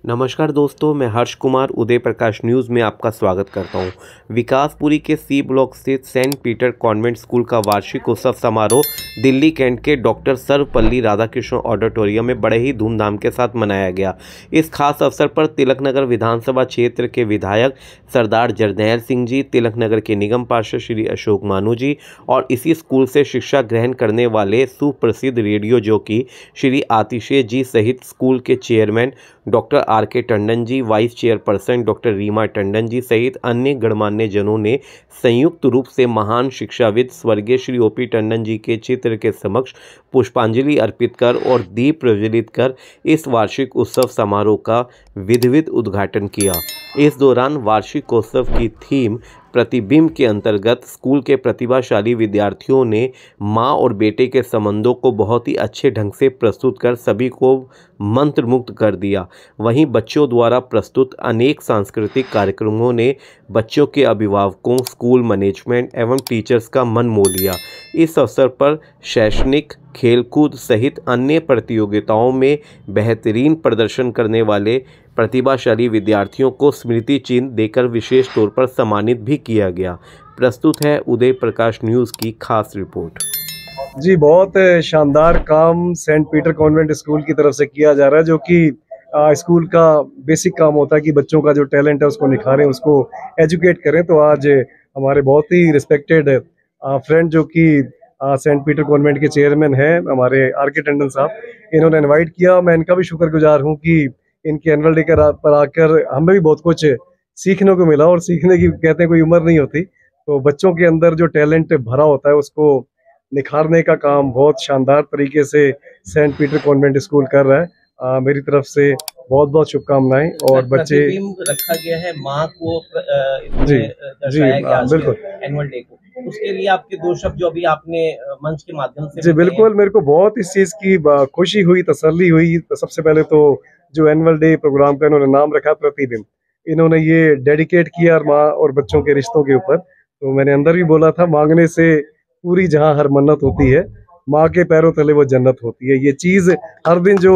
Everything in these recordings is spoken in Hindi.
नमस्कार दोस्तों, मैं हर्ष कुमार उदय प्रकाश न्यूज़ में आपका स्वागत करता हूं। विकासपुरी के सी ब्लॉक स्थित सेंट पीटर कॉन्वेंट स्कूल का वार्षिक उत्सव समारोह दिल्ली कैंट के डॉक्टर सर्वपल्ली राधाकृष्ण ऑडिटोरियम में बड़े ही धूमधाम के साथ मनाया गया। इस खास अवसर पर तिलकनगर विधानसभा क्षेत्र के विधायक सरदार जरनैल सिंह जी, तिलकनगर के निगम पार्षद श्री अशोक मानू जी और इसी स्कूल से शिक्षा ग्रहण करने वाले सुप्रसिद्ध रेडियो जॉकी श्री आतिशे जी सहित स्कूल के chairman doctor R K. Tandon ji, vice chairperson doctor Reema Tandon ji सहित अन्य गणमान्य जनों ने संयुक्त रूप से महान शिक्षाविद स्वर्गीय श्री ओ.पी. टंडन जी के चित्र के समक्ष पुष्पांजलि अर्पित कर और दीप प्रज्वलित कर इस वार्षिक उत्सव समारोह का विधिवत उद्घाटन किया। इस दौरान वार्षिकोत्सव की थीम प्रतिबिंब के अंतर्गत स्कूल के प्रतिभाशाली विद्यार्थियों ने माँ और बेटे के संबंधों को बहुत ही अच्छे ढंग से प्रस्तुत कर सभी को मंत्रमुग्ध कर दिया। वहीं बच्चों द्वारा प्रस्तुत अनेक सांस्कृतिक कार्यक्रमों ने बच्चों के अभिभावकों, स्कूल मैनेजमेंट एवं टीचर्स का मन मोह लिया। इस अवसर पर शैक्षणिक, खेलकूद सहित अन्य प्रतियोगिताओं में बेहतरीन प्रदर्शन करने वाले प्रतिभाशाली विद्यार्थियों को स्मृति चिन्ह देकर विशेष तौर पर सम्मानित भी किया गया। प्रस्तुत है उदय प्रकाश न्यूज़ की खास रिपोर्ट। जी, बहुत शानदार काम सेंट पीटर कॉन्वेंट स्कूल की तरफ से किया जा रहा है, जो कि स्कूल का बेसिक काम होता है कि बच्चों का जो टैलेंट है उसको निखारें, उसको एजुकेट करें। तो आज हमारे बहुत ही रिस्पेक्टेड फ्रेंड जो कि सेंट पीटर कॉन्वेंट के चेयरमैन हैं, हमारे आर.के. टंडन साहब, इन्होंने इनवाइट किया। मैं इनका भी शुक्रगुजार हूँ कि इनके एनुअल डे पर आकर हमें भी बहुत कुछ सीखने को मिला। और सीखने की कहते हैं कोई उम्र नहीं होती, तो बच्चों के अंदर जो टैलेंट भरा होता है उसको निखारने का काम बहुत शानदार तरीके से सेंट पीटर कॉन्वेंट स्कूल कर रहा है। मेरी तरफ से बहुत बहुत शुभकामनाएं। और बच्चे रखा गया है माँ को जी बिल्कुल एनुअल डे को, उसके लिए आपके दो शब्द जो अभी आपने मंच के माध्यम से जी बिल्कुल, मेरे को बहुत इस चीज की खुशी हुई, तसल्ली हुई। सबसे पहले तो जो एनुअल डे प्रोग्राम का इन्होंने नाम रखा प्रतिबिंब, इन्होंने ये डेडिकेट किया माँ और बच्चों के रिश्तों के ऊपर। तो मैंने अंदर भी बोला था, मांगने से पूरी जहां हर मन्नत होती है, माँ के पैरों तले वो जन्नत होती है। ये चीज हर दिन जो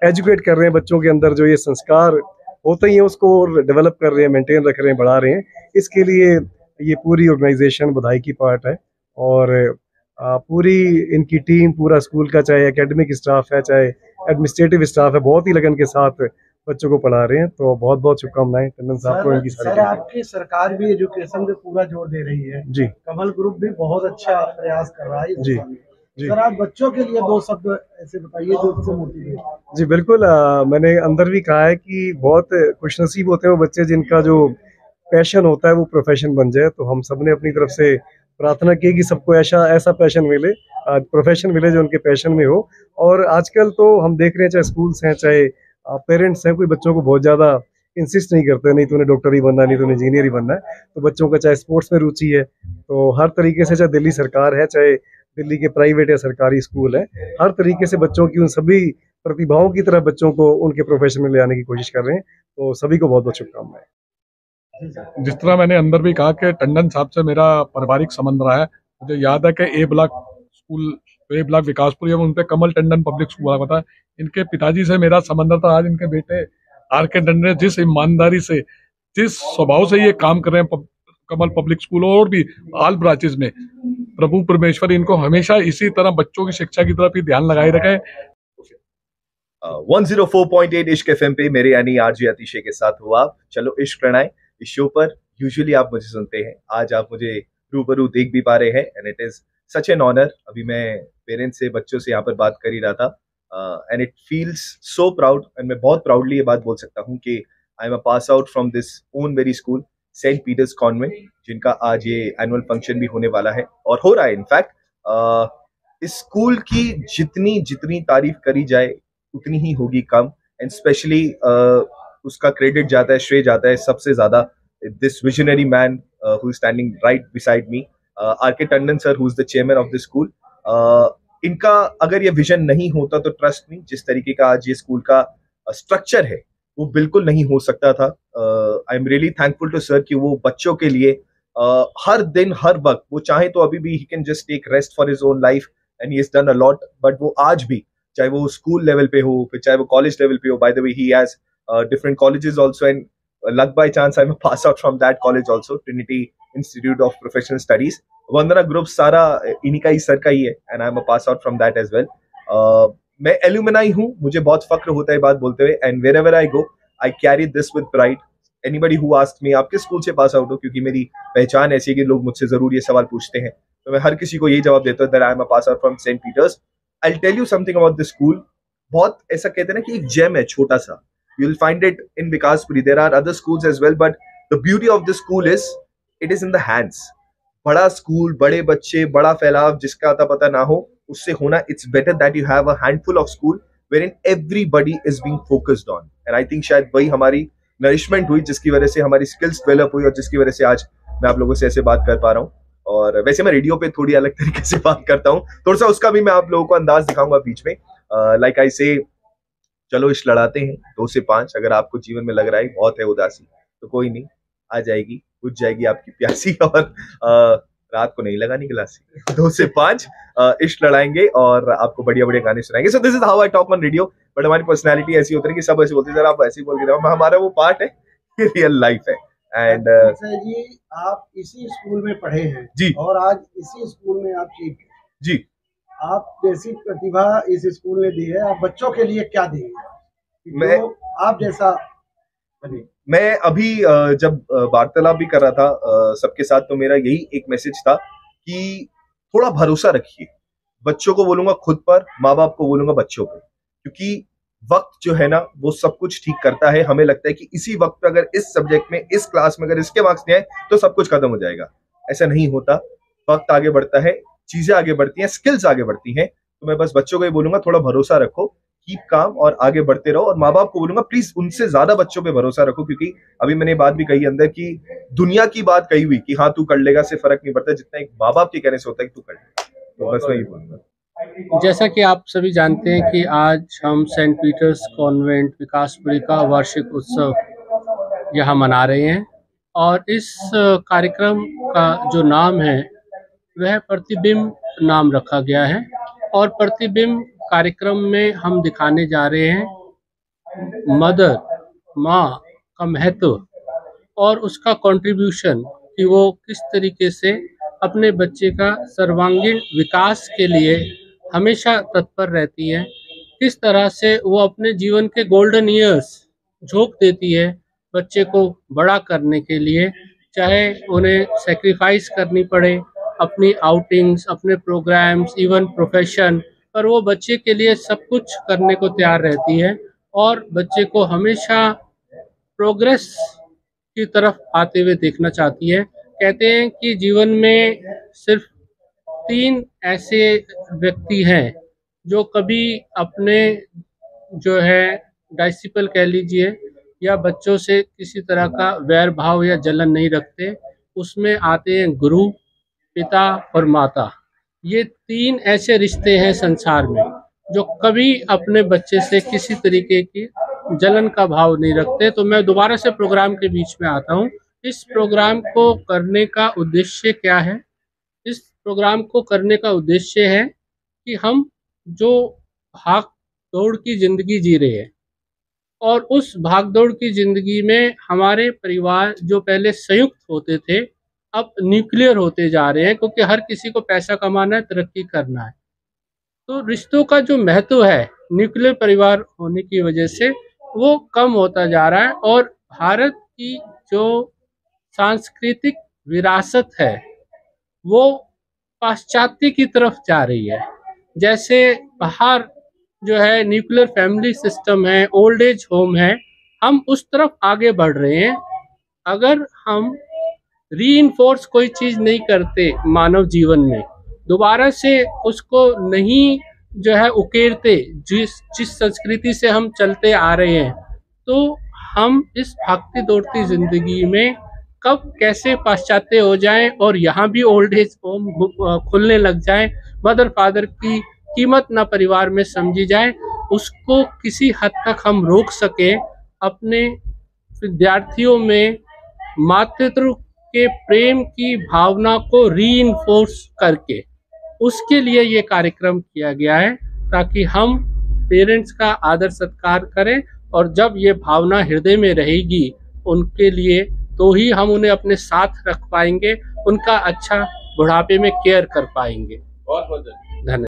एजुकेट कर रहे हैं बच्चों के अंदर, जो ये संस्कार होते ही हैं उसको डेवलप कर रहे हैं, मेंटेन रख रहे हैं, बढ़ा रहे हैं। इसके लिए ये पूरी ऑर्गेनाइजेशन बधाई की पार्ट है। और पूरी इनकी टीम, पूरा स्कूल का, चाहे एकेडमिक स्टाफ है, चाहे एडमिनिस्ट्रेटिव स्टाफ है, बहुत ही लगन के साथ बच्चों को पढ़ा रहे हैं। तो बहुत बहुत शुभकामनाएं टंडन साहब को, इनकी सर आपकी सरकार भी एजुकेशन पे पूरा जोर दे रही है जी। कमल ग्रुप भी बहुत अच्छा प्रयास कर रहा है जी जी। सर, आप बच्चों के लिए दो शब्द ऐसे बताइए जो उससे मोटिवेट। जी बिल्कुल, मैंने अंदर भी कहा है कि बहुत खुशनसीब होते हैं वो बच्चे जिनका जो पैशन होता है वो प्रोफेशन बन जाए। तो हम सब ने अपनी तरफ से प्रार्थना की कि सबको ऐसा पैशन मिले, प्रोफेशन मिले जो उनके पैशन में हो। और आजकल तो हम देख रहे हैं, चाहे स्कूल्स हैं, चाहे पेरेंट्स हैं, कोई बच्चों को बहुत ज़्यादा इंसिस्ट नहीं करते, नहीं तूने डॉक्टर ही बनना है, नहीं तूने इंजीनियर ही बनना है। तो बच्चों का चाहे स्पोर्ट्स में रुचि है, तो हर तरीके से, चाहे दिल्ली सरकार है, चाहे दिल्ली के प्राइवेट या सरकारी स्कूल है, हर तरीके से बच्चों की, उन सभी प्रतिभाओं की तरह बच्चों को उनके प्रोफेशन में ले आने की कोशिश कर रहे हैं। तो सभी को बहुत बहुत शुभकामनाएं। जिस तरह मैंने अंदर भी कहा कि टंडन साहब से मेरा पारिवारिक संबंध रहा है। मुझे याद है कि ए ब्लॉक विकासपुर उन पे कमल टंडन पब्लिक स्कूल हुआ था। इनके पिताजी से मेरा संबंध था। आज इनके बेटे आर.के. टंडन जिस ईमानदारी से, जिस स्वभाव से ये काम कर रहे हैं कमल पब्लिक स्कूल और भी ऑल ब्रांचेस में, प्रभु परमेश्वर इनको हमेशा इसी तरह बच्चों की शिक्षा की तरफ ही ध्यान लगाए रखे। 104.8 इश्क एफएम पे मेरे यानी आरजे अतिशय के साथ हुआ चलो इश्क प्रणय। इस शो पर यूजुअली आप मुझे सुनते हैं, आज आप मुझे रूबरू देख भी पा रहे हैं and it is such an honour. अभी मैं पेरेंट्स से, बच्चों से यहाँ पर बात कर ही रहा था and it feels so proud. And मैं बहुत प्राउडली ये बात बोल सकता हूँ कि I am a pass out from this own very school saint Peter's convent, जिनका आज ये एनुअल फंक्शन भी होने वाला है और हो रहा है। इनफैक्ट इस स्कूल की जितनी तारीफ करी जाए उतनी ही होगी कम। एंड स्पेशली उसका क्रेडिट जाता है, श्रेय जाता है सबसे ज्यादा this visionary man who is standing right beside me, R K. Tandon sir, who is the chairman of the school. इनका अगर ये विजन नहीं होता तो ट्रस्ट मी, जिस तरीके का आज ये स्कूल का स्ट्रक्चर है वो बिल्कुल नहीं हो सकता था। I am really thankful to sir कि वो बच्चों के लिए हर दिन हर वक्त, वो चाहे तो अभी भी he can just take rest for his own life and he has done a lot, but वो आज भी, चाहे वो स्कूल लेवल पे हो, फिर चाहे वो कॉलेज लेवल पे हो, by the way he has different colleges also, and luck by chance I'm a pass out from that college also, Trinity Institute of Professional Studies. Vandana Group सारा इन्हीं का ही सर का ही है, and I'm a pass out from that as well. मैं alumni हूँ, मुझे बहुत फक्र होता है बात बोलते हुए, and wherever I go I carry this with pride. Anybody who asks me आप किस स्कूल से पास आउट हो, क्योंकि मेरी पहचान ऐसी है कि लोग मुझसे जरूर ये सवाल पूछते हैं, तो मैं हर किसी को यही जवाब देता हूँ that I am a pass out from St. Peter's. I'll tell you something about this school. बहुत ऐसा कहते हैं ना कि एक जेम है छोटा सा. You'll find it in Vikaspuri. There are other schools as well, but the beauty of this school is it is in the hands. बड़ा स्कूल, बड़े बच्चे, बड़ा फैलाव, जिसका अता पता ना हो उससे होना. It's better that you have a handful of school wherein everybody is being focused on. And I think शायद वही हमारी नरिशमेंट हुई, जिसकी वजह से हमारी स्किल्स डेवलप हुई और जिसकी वजह से आज मैं आप लोगों से ऐसे बात कर पा रहा हूँ. और वैसे मैं रेडियो पे थोड़ी अलग तरीके से बात करता हूँ, थोड़ा सा उसका भी मैं आप लोगों को अंदाज दिखाऊंगा बीच में. लाइक आई से, चलो इश्क लड़ाते हैं 2 से 5. अगर आपको जीवन में लग रहा है बहुत है उदासी, तो कोई नहीं, आ जाएगी, बुझ जाएगी आपकी प्यासी, और रात को नहीं लगानी गिलासी. 2 से 5 इश्क लड़ाएंगे और आपको बढ़िया बढ़िया गाने सुनाएंगे. So this is how I talk on radio. But हमारी पर्सनैलिटी ऐसी होती है कि सब ऐसे बोलते हैं, सर आप ऐसे ही बोल के जाओ. हमारा वो पार्ट है, ये रियल लाइफ है. एंड जी, आप इसी स्कूल में पढ़े हैं जी, और आज इसी स्कूल में आप चीफ हैं जी. आप जैसी प्रतिभा इस स्कूल ने दी है, आप बच्चों के लिए क्या देंगे? मैं आप जैसा बने. मैं अभी जब वार्तालाप भी कर रहा था सबके साथ, तो मेरा यही एक मैसेज था कि थोड़ा भरोसा रखिए. बच्चों को बोलूंगा खुद पर, माँ बाप को बोलूंगा बच्चों पे, क्योंकि वक्त जो है ना वो सब कुछ ठीक करता है. हमें लगता है कि इसी वक्त पे अगर इस सब्जेक्ट में, इस क्लास में अगर इसके मार्क्स नहीं आए तो सब कुछ खत्म हो जाएगा. ऐसा नहीं होता. वक्त आगे बढ़ता है, चीजें आगे बढ़ती हैं, स्किल्स आगे बढ़ती हैं. तो मैं बस बच्चों को ही बोलूंगा थोड़ा भरोसा रखो, कीप काम और आगे बढ़ते रहो. और माँ बाप को बोलूंगा प्लीज उनसे ज्यादा बच्चों पे भरोसा रखो, क्योंकि अभी मैंने बात भी कही अंदर की दुनिया की बात कही हुई कि हाँ तू कर लेगा से फर्क नहीं पड़ता जितना एक माँ बाप के कहने से होता है कि तू कर लेगा. तो बस मैं ये बोलूंगा. जैसा कि आप सभी जानते हैं कि आज हम सेंट पीटर्स कॉन्वेंट विकासपुरी का वार्षिक उत्सव यहाँ मना रहे हैं, और इस कार्यक्रम का जो नाम है वह प्रतिबिंब नाम रखा गया है. और प्रतिबिंब कार्यक्रम में हम दिखाने जा रहे हैं मदर, माँ का महत्व और उसका कंट्रीब्यूशन, कि वो किस तरीके से अपने बच्चे का सर्वांगीण विकास के लिए हमेशा तत्पर रहती है, किस तरह से वो अपने जीवन के गोल्डन ईयर्स झोंक देती है बच्चे को बड़ा करने के लिए, चाहे उन्हें सेक्रीफाइस करनी पड़े अपनी आउटिंग्स, अपने प्रोग्राम्स, इवन प्रोफेशन, पर वो बच्चे के लिए सब कुछ करने को तैयार रहती है और बच्चे को हमेशा प्रोग्रेस की तरफ आते हुए देखना चाहती है. कहते हैं कि जीवन में सिर्फ 3 ऐसे व्यक्ति हैं जो कभी अपने जो है डिसिपल कह लीजिए या बच्चों से किसी तरह का वैर भाव या जलन नहीं रखते. उसमें आते हैं गुरु, पिता और माता. ये 3 ऐसे रिश्ते हैं संसार में जो कभी अपने बच्चे से किसी तरीके की जलन का भाव नहीं रखते. तो मैं दोबारा से प्रोग्राम के बीच में आता हूँ. इस प्रोग्राम को करने का उद्देश्य क्या है? इस प्रोग्राम को करने का उद्देश्य है कि हम जो भाग दौड़ की ज़िंदगी जी रहे हैं और उस भाग दौड़ की ज़िंदगी में हमारे परिवार जो पहले संयुक्त होते थे अब न्यूक्लियर होते जा रहे हैं, क्योंकि हर किसी को पैसा कमाना है, तरक्की करना है. तो रिश्तों का जो महत्व है न्यूक्लियर परिवार होने की वजह से वो कम होता जा रहा है. और भारत की जो सांस्कृतिक विरासत है वो पाश्चात्य की तरफ जा रही है. जैसे बाहर जो है न्यूक्लियर फैमिली सिस्टम है, ओल्ड एज होम है, हम उस तरफ आगे बढ़ रहे हैं. अगर हम रीइंफोर्स कोई चीज़ नहीं करते मानव जीवन में, दोबारा से उसको नहीं जो है उकेरते, जिस संस्कृति से हम चलते आ रहे हैं, तो हम इस भागती दौड़ती ज़िंदगी में कब कैसे पाश्चात्य हो जाएं और यहाँ भी ओल्ड एज होम खुलने लग जाएं, मदर फादर की कीमत ना परिवार में समझी जाए, उसको किसी हद तक हम रोक सकें. अपने विद्यार्थियों में मातृत्व के प्रेम की भावना को रीइंफोर्स करके, उसके लिए ये कार्यक्रम किया गया है ताकि हम पेरेंट्स का आदर सत्कार करें और जब ये भावना हृदय में रहेगी उनके लिए, तो ही हम उन्हें अपने साथ रख पाएंगे, उनका अच्छा बुढ़ापे में केयर कर पाएंगे। बहुत बहुत धन्यवाद।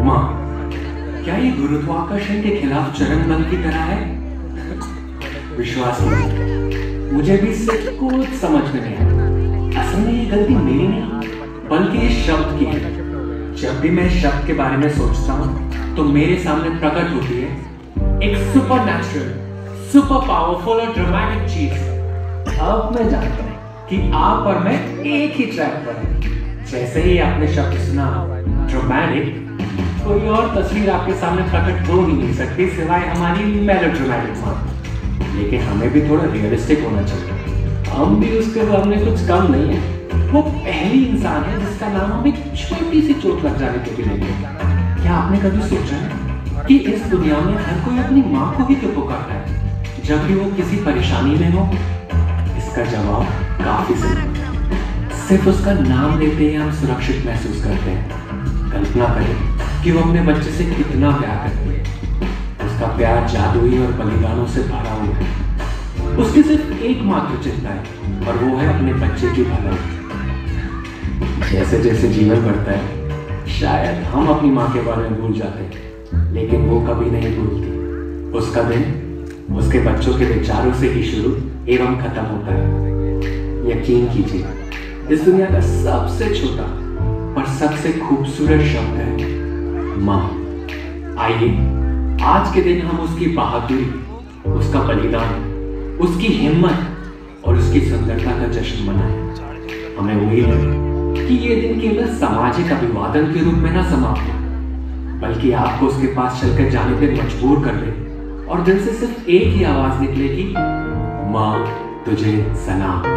माँ, क्या ये गुरुत्वाकर्षण के खिलाफ चरण बल की तरह है? विश्वास नहीं, मुझे भी इससे कुछ समझ में नहीं आया। असल में ये गलती मेरी नहीं, बल्कि इस शब्द की है। जब भी मैं इस शब्द के बारे में सोचता हूँ तो मेरे सामने प्रकट होती है एक सुपर नेचुरल, सुपर पावरफुल और ड्रामेटिक चीज। अब मैं जानता हूँ कि आप और मैं एक ही ट्रैक पर हैं। जैसे ही आपने शब्द सुना ड्रामेटिक, कोई और तस्वीर आपके सामने प्रकट हो ही नहीं सकती सिवाय हमारी मेलोड्रामेटिक माँ। लेकिन हमें भी थोड़ा रियलिस्टिक होना चाहिए। हम भी उसके सामने कुछ कम नहीं है। वो पहली इंसान है जिसका नाम हम एक छोटी सी चोट लग जाने पे भी नहीं लेते। क्या आपने कभी सोचा है कि इस दुनिया में हर कोई अपनी माँ को ही क्यों पुकारता है जब भी वो किसी परेशानी में हो? इसका जवाब काफी सिंपल है। सिर्फ उसका नाम लेते ही हम सुरक्षित महसूस करते हैं। कल्पना करें कि वो अपने बच्चे से कितना प्यार करती है। उसका प्यार जादुई और बलिदानों से भरा हुआ है। उसकी सिर्फ एकमात्र चिंता है और वो है अपने बच्चे की भलाई। जैसे जैसे जीवन बढ़ता है शायद हम अपनी माँ के बारे में भूल जाते हैं, लेकिन वो कभी नहीं भूलती। उसका दिन उसके बच्चों के विचारों से ही शुरू एवं खत्म होता है। यकीन कीजिए, इस दुनिया का सबसे छोटा पर सबसे खूबसूरत शब्द है माँ। आइए आज के दिन हम उसकी बहादुरी, उसका बलिदान, उसकी हिम्मत और उसकी सुंदरता का जश्न मनाएं। हमें उम्मीद है कि ये दिन केवल सामाजिक अभिवादन के रूप में ना समाप्त हो, बल्कि आपको उसके पास चलकर जाने पे मजबूर कर दे और दिल से सिर्फ एक ही आवाज निकलेगी, माँ तुझे सलाम।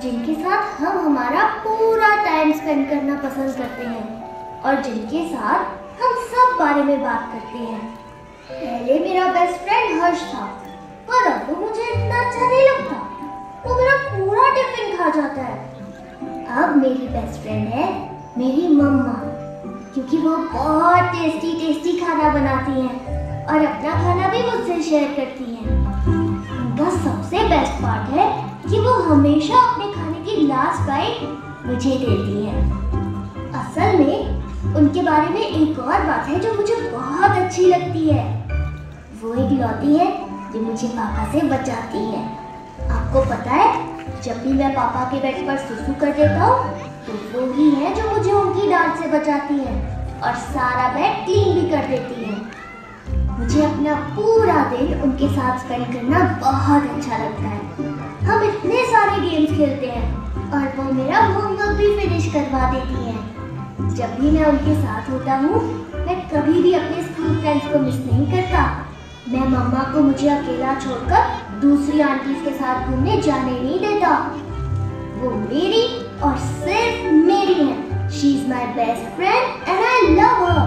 जिनके साथ हम हमारा पूरा टाइम स्पेंड करना पसंद करते हैं और जिनके साथ हम सब बारे में बात करते हैं। पहले मेरा बेस्ट फ्रेंड हर्ष था, पर अब वो मुझे इतना अच्छा नहीं लगता। वो मेरा पूरा टिफिन खा जाता है। अब मेरी बेस्ट फ्रेंड है मेरी मम्मा, क्योंकि वो बहुत टेस्टी टेस्टी खाना बनाती हैं और अपना खाना भी मुझसे शेयर करती हैं। उनका सबसे बेस्ट पार्ट है कि वो हमेशा अपने खाने की लास्ट बाइट मुझे देती हैं। असल में उनके बारे में एक और बात है जो मुझे बहुत अच्छी लगती है। वो इकलौती है जो मुझे पापा से बचाती है। आपको पता है, जब भी मैं पापा के बेड पर सुसु कर देता हूँ तो वो ही है जो मुझे उनकी डांट से बचाती है और सारा बेड क्लीन भी कर देती है। मुझे अपना पूरा दिन उनके साथ स्पेंड करना बहुत अच्छा लगता है। हम इतने सारे गेम्स खेलते हैं और वो मेरा होमवर्क भी फिनिश करवा देती है। जब भी मैं उनके साथ होता हूँ मैं कभी भी अपने स्कूल फ्रेंड्स को मिस नहीं करता। मैं मम्मा को मुझे अकेला छोड़कर दूसरी आंटीज के साथ घूमने जाने नहीं देता। वो मेरी और सिर्फ मेरी है। She is my best friend and I love हर।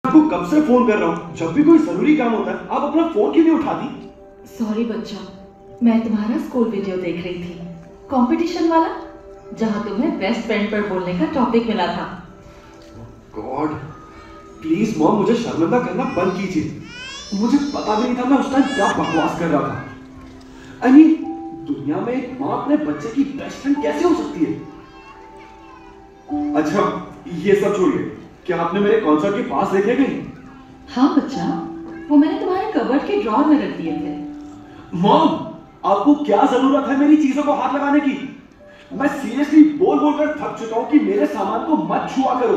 आपको कब से फोन कर रहा हूँ, जब भी कोई जरूरी काम होता है आप अपना फोन क्यों नहीं उठाती? सॉरी बच्चा, मैं तुम्हारा स्कूल वीडियो देख रही थी, कंपटीशन वाला, जहाँ तुम्हें बेस्ट फ्रेंड पर बोलने का टॉपिक मिला था। गॉड, प्लीज मॉम मुझे शर्मिंदा करना बंद कीजिए। मुझे पता भी नहीं था मैं उस टाइम क्या बकवास कर रहा था। I mean, दुनिया में एक माँ अपने बच्चे की बेस्ट फ्रेंड कैसे हो सकती है? अच्छा ये सब छोड़िए, क्या आपने मेरे कॉन्सर्ट के पास देखे कहीं? हाँ बच्चा, वो मैंने तुम्हारे कबर्ड के ड्रॉर में रख दिए थे। मॉम, आपको क्या जरूरत है मेरी चीजों को हाथ लगाने की? मैं सीरियसली बोल बोलकर थक चुका हूँ कि मेरे सामान को मत छुआ करो।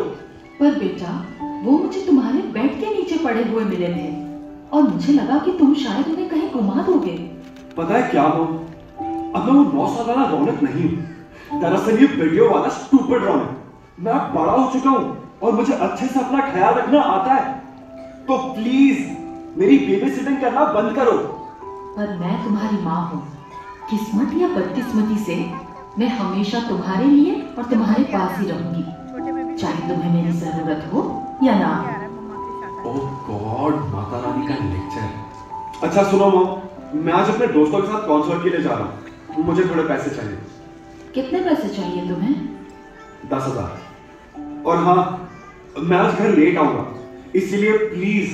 पर बेटा, वो मुझे तुम्हारे बेड के नीचे पड़े हुए मिले थे और मुझे लगा कि तुम शायद उन्हें कहीं गुमा दोगे। पता है क्या मॉम, अब मैं वो 9 साल वाला रौनक नहीं हूँ। दरअसल ये वीडियो वाला स्टूपिड रौनक। मैं अब बड़ा हो चुका हूँ और मुझे अच्छे से अपना ख्याल रखना आता है। तो प्लीज मेरी बेबी सिटिंग करना बंद करो। पर मैं तुम्हारी माँ हूँ। किस्मत या बदकिस्मती से मैं हमेशा तुम्हारे लिए और तुम्हारे पास ही रहूंगी, चाहे तुम्हें मेरी जरूरत हो या ना। ओह गॉड, माता रानी का लेक्चर। अच्छा सुनो मॉम, मैं आज अपने दोस्तों के साथ कॉन्सर्ट के लिए जा रहा हूँ। मुझे थोड़े पैसे चाहिए। कितने पैसे चाहिए तुम्हें? 10,000। और हाँ, मैं आज घर लेट आऊंगा, इसीलिए प्लीज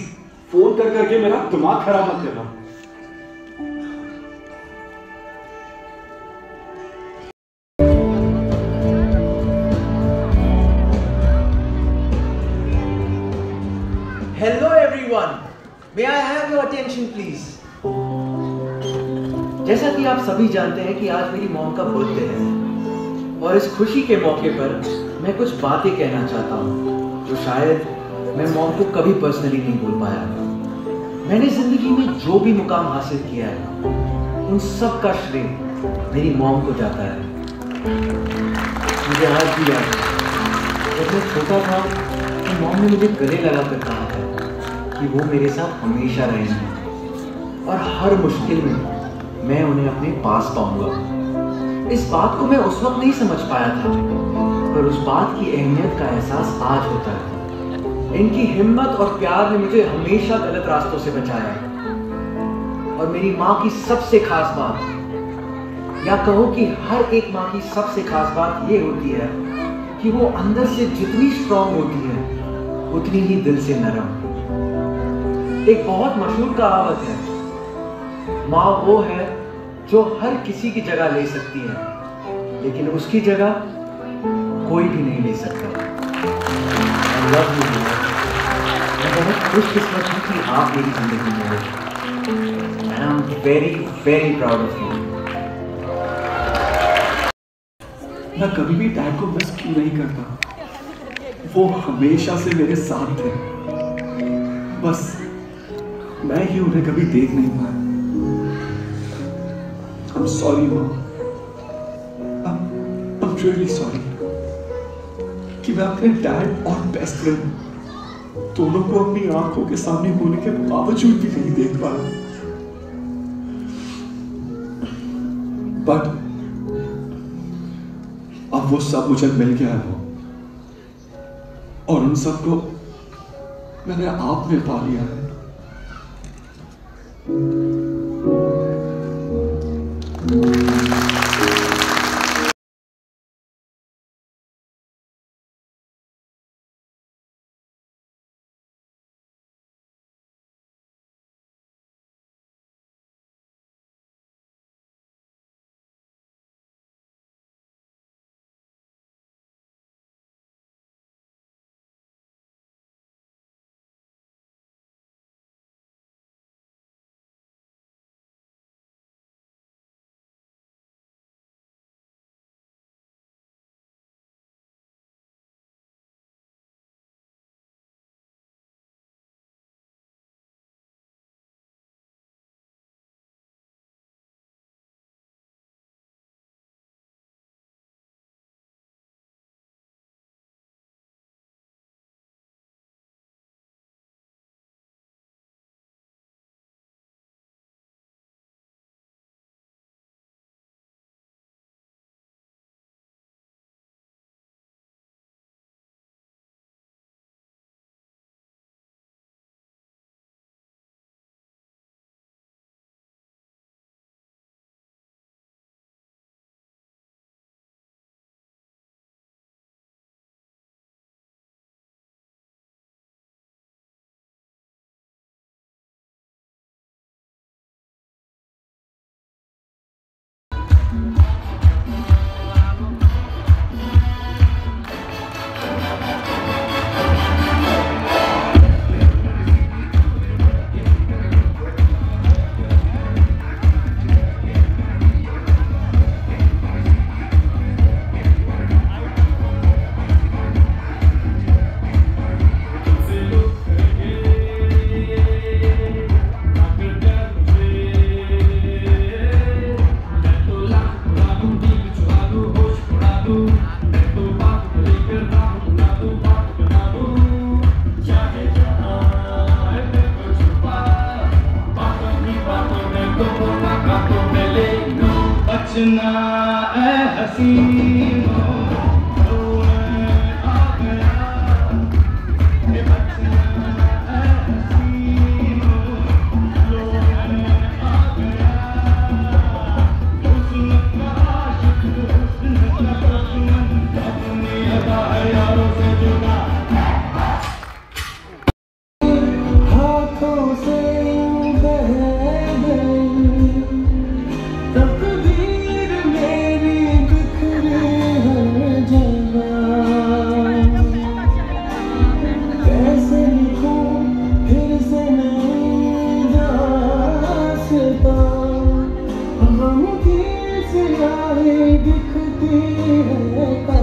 फोन कर करके मेरा दिमाग खराब मत करना। Hello everyone, may I have your attention please? जैसा कि आप सभी जानते हैं कि आज मेरी मॉम का बर्थडे है और इस खुशी के मौके पर मैं कुछ बातें कहना चाहता हूँ जो शायद मैं मॉम को कभी पर्सनली नहीं बोल पाया। मैंने जिंदगी में जो भी मुकाम हासिल किया है उन सब का श्रेय मेरी मॉम को जाता है। मुझे आज भी याद है जब मैं छोटा था तो मॉम ने मुझे गले लगाकर कहा था कि वो मेरे साथ हमेशा रहेंगे और हर मुश्किल में मैं उन्हें अपने पास पाऊंगा। इस बात को मैं उस वक्त नहीं समझ पाया था, पर उस बात की अहमियत का एहसास आज होता है। इनकी हिम्मत और प्यार ने मुझे हमेशा गलत रास्तों से बचाया है। और मेरी माँ की सबसे खास बात, या कहो कि हर एक माँ की सबसे खास बात ये होती है कि वो अंदर से जितनी स्ट्रांग होती है उतनी ही दिल से नरम। एक बहुत मशहूर कहावत है, माँ वो है जो हर किसी की जगह ले सकती है लेकिन उसकी जगह कोई भी नहीं ले सकता। I love you, मैं बहुत खुशकिस्मत हूँ कि आप मेरी जिंदगी में हो and I'm very very proud of you। मैं कभी भी डैड को मिस क्यों नहीं करता, वो हमेशा से मेरे साथ थे, बस मैं ही उन्हें कभी देख नहीं पाया। I'm sorry mom, I'm really sorry कि मैं अपने डैड और बेस्ट फ्रेंड दोनों को अपनी आंखों के सामने होने के बावजूद भी नहीं देख पाया। अब वो सब मुझे मिल गया है और उन सबको मैंने आप में पा लिया है। दिखती है।